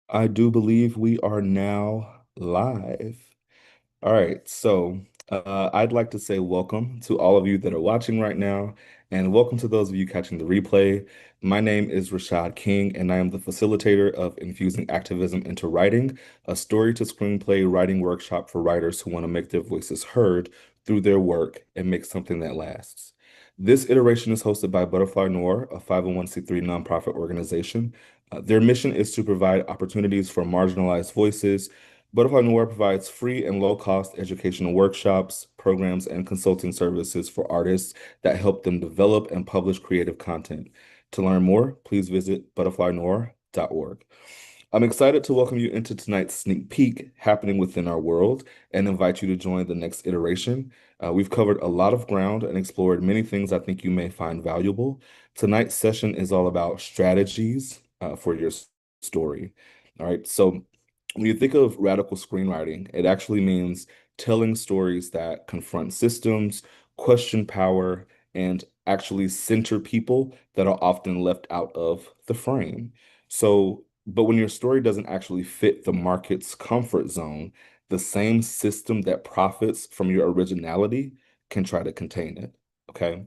I do believe we are now live. All right, so I'd like to say welcome to all of you that are watching right now, and welcome to those of you catching the replay. My name is Rashad King, and I am the facilitator of Infusing Activism into Writing, a story to screenplay writing workshop for writers who want to make their voices heard through their work and make something that lasts. This iteration is hosted by Butterfly Noir, a 501c3 nonprofit organization. Their mission is to provide opportunities for marginalized voices. Butterfly Noir provides free and low-cost educational workshops, programs, and consulting services for artists that help them develop and publish creative content. To learn more, please visit butterflynoir.org. I'm excited to welcome you into tonight's sneak peek happening within our world and invite you to join the next iteration. We've covered a lot of ground and explored many things I think you may find valuable. Tonight's session is all about strategies for your story. All right, so when you think of radical screenwriting, it actually means telling stories that confront systems, question power, and actually center people that are often left out of the frame. But when your story doesn't actually fit the market's comfort zone, the same system that profits from your originality can try to contain it. Okay.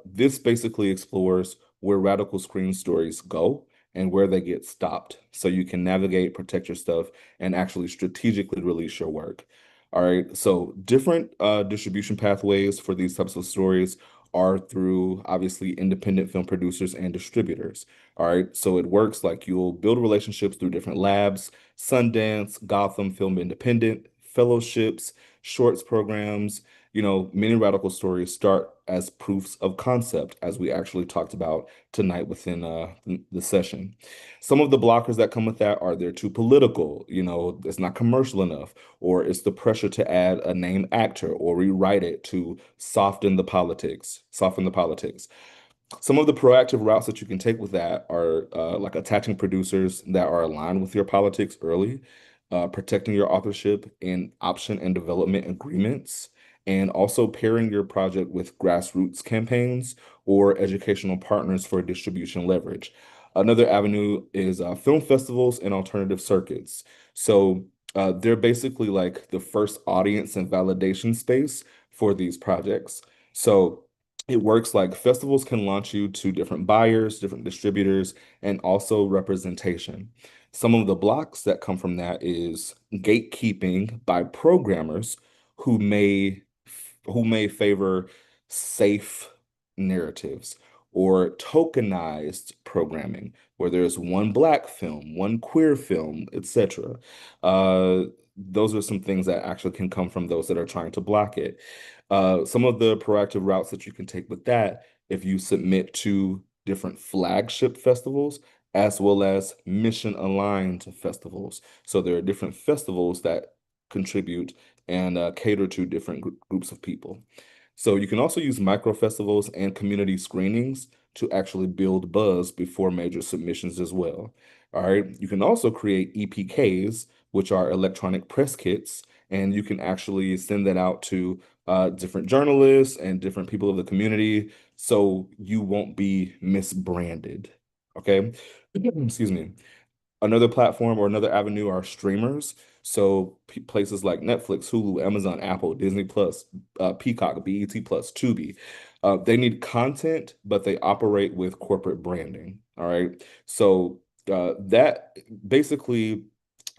This basically explores where radical screen stories go and where they get stopped so you can navigate, protect your stuff, and actually strategically release your work. All right. So different distribution pathways for these types of stories are through obviously independent film producers and distributors. All right. So it works like you'll build relationships through different labs, Sundance, Gotham Film Independent, fellowships, shorts programs. Many radical stories start as proofs of concept, as we actually talked about tonight within the session. Some of the blockers that come with that are they're too political, it's not commercial enough, or it's the pressure to add a name actor or rewrite it to soften the politics. Some of the proactive routes that you can take with that are like attaching producers that are aligned with your politics early, protecting your authorship in option and development agreements, and also pairing your project with grassroots campaigns or educational partners for distribution leverage. Another avenue is film festivals and alternative circuits. They're basically like the first audience and validation space for these projects. So it works like festivals can launch you to different buyers, different distributors, and also representation. Some of the blocks that come from that is gatekeeping by programmers who may who may favor safe narratives or tokenized programming, where there's one black film, one queer film, etc. Those are some things that actually can come from those that are trying to block it. Some of the proactive routes that you can take with that, if you submit to different flagship festivals as well as mission aligned festivals. So there are different festivals that contribute and cater to different groups of people. So you can also use micro festivals and community screenings to actually build buzz before major submissions as well. All right. You can also create EPKs, which are electronic press kits, and you can actually send that out to different journalists and different people of the community so you won't be misbranded. Okay. Excuse me. Another platform or another avenue are streamers. So places like Netflix, Hulu, Amazon, Apple, Disney Plus, Peacock, BET Plus, Tubi. They need content, but they operate with corporate branding. All right. That basically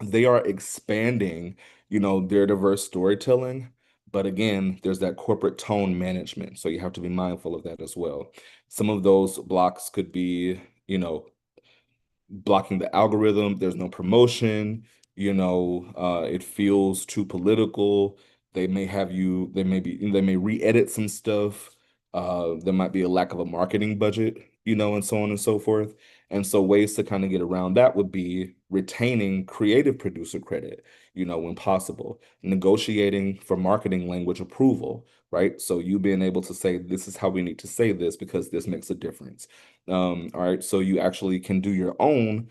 they are expanding, their diverse storytelling. But again, there's that corporate tone management. So you have to be mindful of that as well. Some of those blocks could be, blocking the algorithm. There's no promotion. It feels too political. They may re-edit some stuff. There might be a lack of a marketing budget, and so on and so forth. And so ways to kind of get around that would be retaining creative producer credit, when possible, negotiating for marketing language approval, right? So you being able to say, this is how we need to say this because this makes a difference. All right, so you actually can do your own,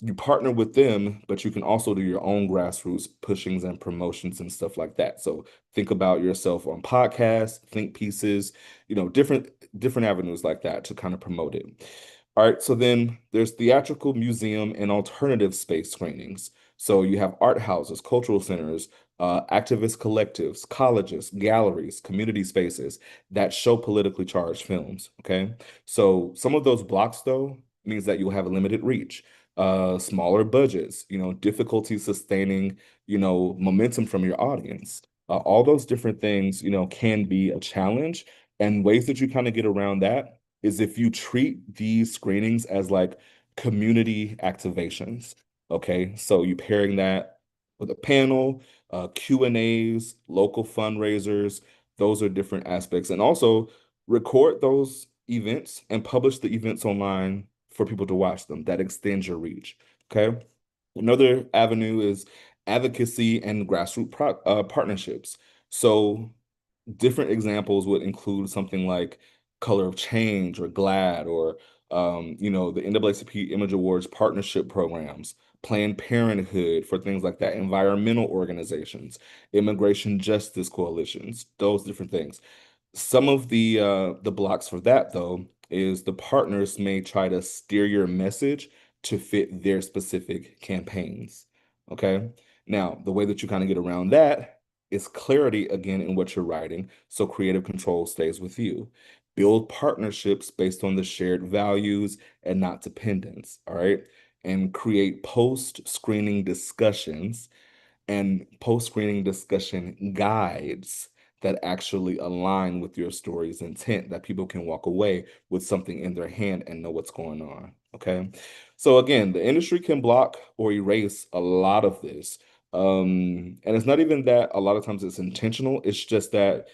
you partner with them, but you can also do your own grassroots pushings and promotions and stuff like that. So think about yourself on podcasts, think pieces, different avenues like that to kind of promote it. All right, so then there's theatrical, museum, and alternative space screenings. So you have art houses, cultural centers, activist collectives, colleges, galleries, community spaces that show politically charged films. Okay, so some of those blocks, though, means that you'll have a limited reach, smaller budgets, difficulty sustaining, momentum from your audience. All those different things, can be a challenge, and ways that you kind of get around that is if you treat these screenings as like community activations. Okay, so you pairing that with a panel, Q&As, local fundraisers, those are different aspects. And also record those events and publish the events online for people to watch them. That extends your reach. Okay. Another avenue is advocacy and grassroots partnerships. So different examples would include something like Color of Change or GLAD or the NAACP Image Awards partnership programs, Planned Parenthood for things like that, environmental organizations, immigration justice coalitions, those different things. Some of the blocks for that though is the partners may try to steer your message to fit their specific campaigns. Okay. Now, the way that you kind of get around that is clarity again in what you're writing, so creative control stays with you. Build partnerships based on the shared values and not dependence. All right. And create post-screening discussions and post-screening discussion guides that actually align with your story's intent, that people can walk away with something in their hand and know what's going on. Okay. So again, the industry can block or erase a lot of this. And it's not even that a lot of times it's intentional, it's just that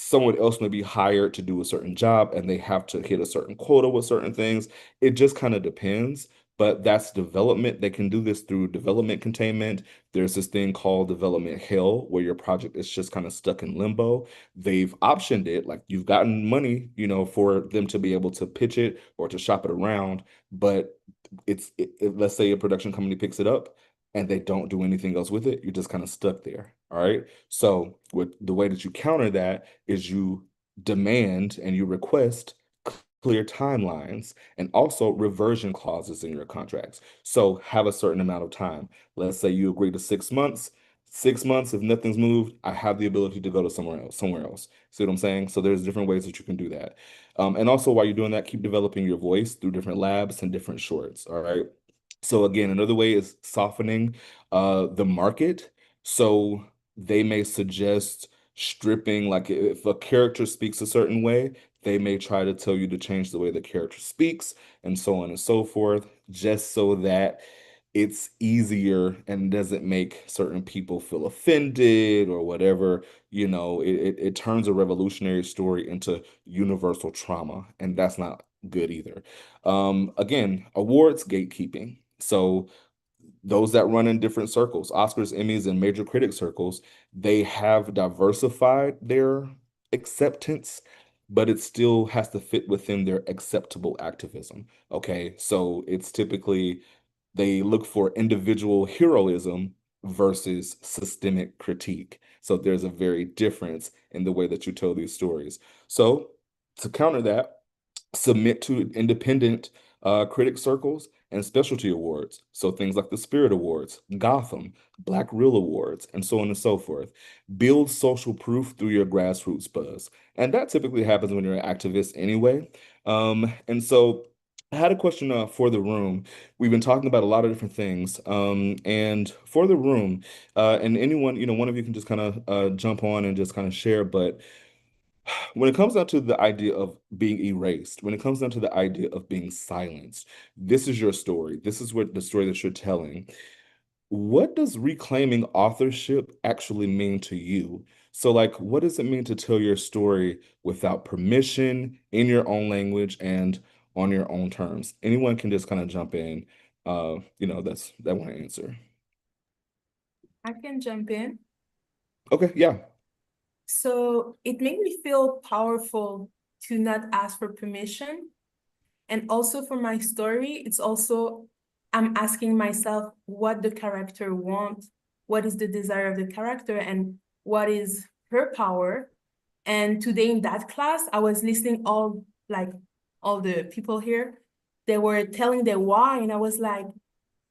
someone else may be hired to do a certain job and they have to hit a certain quota with certain things. It just kind of depends, but that's development. They can do this through development containment. There's this thing called development hell where your project is just kind of stuck in limbo. They've optioned it, like you've gotten money, for them to be able to pitch it or to shop it around, but let's say a production company picks it up and they don't do anything else with it, you're just kind of stuck there. All right. So with the way that you counter that is you demand and you request clear timelines and also reversion clauses in your contracts. So have a certain amount of time. Let's say you agree to 6 months. 6 months, if nothing's moved, I have the ability to go to somewhere else. See what I'm saying? So there's different ways that you can do that. And also while you're doing that, keep developing your voice through different labs and different shorts. All right. So again, another way is softening the market. So they may suggest stripping, like if a character speaks a certain way, they may try to tell you to change the way the character speaks and so on and so forth, just so that it's easier and doesn't make certain people feel offended or whatever. It turns a revolutionary story into universal trauma, and that's not good either. Again, awards gatekeeping. So those that run in different circles, Oscars, Emmys, and major critic circles, they have diversified their acceptance, but it still has to fit within their acceptable activism. Okay, so it's typically they look for individual heroism versus systemic critique. So there's a very difference in the way that you tell these stories. So to counter that, submit to independent critic circles and specialty awards. So things like the Spirit Awards, Gotham, Black Reel Awards, and so on and so forth. Build social proof through your grassroots buzz. And that typically happens when you're an activist anyway. And so I had a question for the room. We've been talking about a lot of different things. And for the room, and anyone, one of you can just kind of jump on and just kind of share, but when it comes down to the idea of being erased, when it comes down to the idea of being silenced, this is your story. This is what the story that you're telling. What does reclaiming authorship actually mean to you? So, like, what does it mean to tell your story without permission, in your own language, and on your own terms? Anyone can just kind of jump in. That one answer. I can jump in. Okay, yeah. So it made me feel powerful to not ask for permission. And also for my story, it's also, I'm asking myself what the character wants, what is the desire of the character, and what is her power. And today in that class, I was listening all the people here. they were telling their why, and I was like,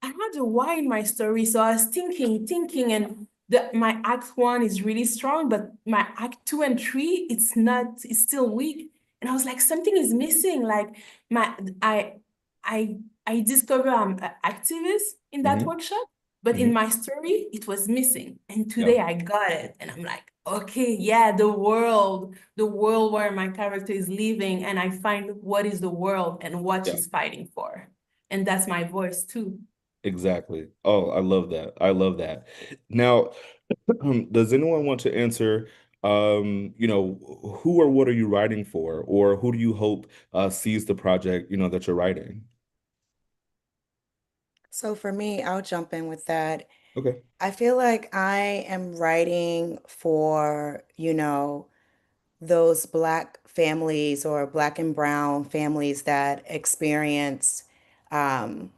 I had a why in my story. So I was thinking, and my act one is really strong, but my act two and three, it's not, it's still weak. And I was like, something is missing. Like my I I discovered I'm an activist in that Hmm. workshop, but in Hmm. my story, it was missing. And Yeah. today I got it. And I'm like, okay, yeah, the world where my character is living, and I find what is the world and what Yeah. she's fighting for. And that's my voice too. Exactly. Oh, I love that. I love that. Now, does anyone want to answer, who or what are you writing for, or who do you hope sees the project, that you're writing? So for me, I'll jump in with that. Okay. I feel like I am writing for, those Black families or Black and Brown families that experience um,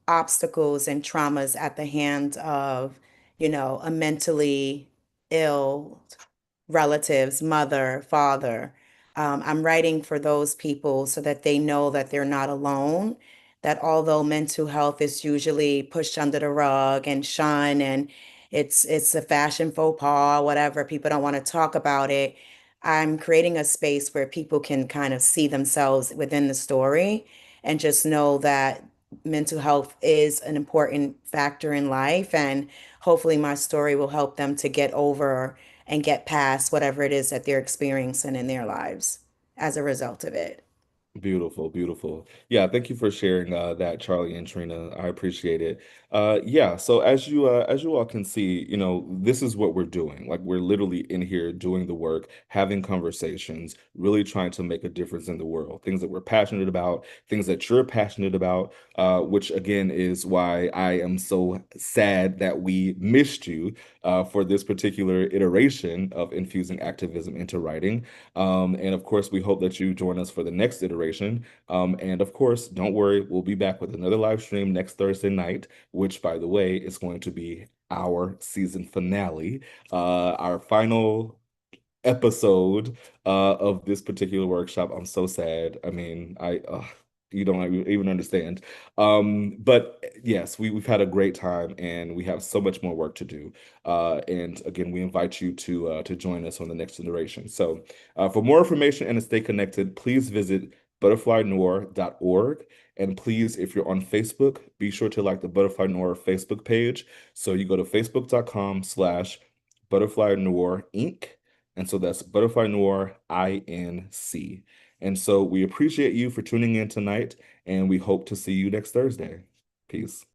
obstacles and traumas at the hands of, a mentally ill relatives, mother, father. I'm writing for those people so that they know that they're not alone, that although mental health is usually pushed under the rug and shunned and it's a fashion faux pas, whatever, people don't want to talk about it. I'm creating a space where people can kind of see themselves within the story and just know that mental health is an important factor in life. And hopefully, my story will help them to get over and get past whatever it is that they're experiencing in their lives as a result of it. Beautiful, beautiful. Yeah, thank you for sharing that, Charlie and Trina. I appreciate it. Yeah, so as you all can see, this is what we're doing. Like we're literally in here doing the work, having conversations, really trying to make a difference in the world. Things that we're passionate about, things that you're passionate about, which again is why I am so sad that we missed you for this particular iteration of infusing activism into writing. And of course, we hope that you join us for the next iteration. And of course, don't worry, we'll be back with another live stream next Thursday night, which, by the way, is going to be our season finale, our final episode of this particular workshop. I'm so sad. I mean, you don't even understand. But yes, we've had a great time and we have so much more work to do. And again, we invite you to join us on the next iteration. So for more information and to stay connected, please visit butterflynoir.org. And please, if you're on Facebook, be sure to like the Butterfly Noir Facebook page. So you go to facebook.com/Butterfly Noir Inc. And so that's Butterfly Noir INC. And so we appreciate you for tuning in tonight, and we hope to see you next Thursday. Peace.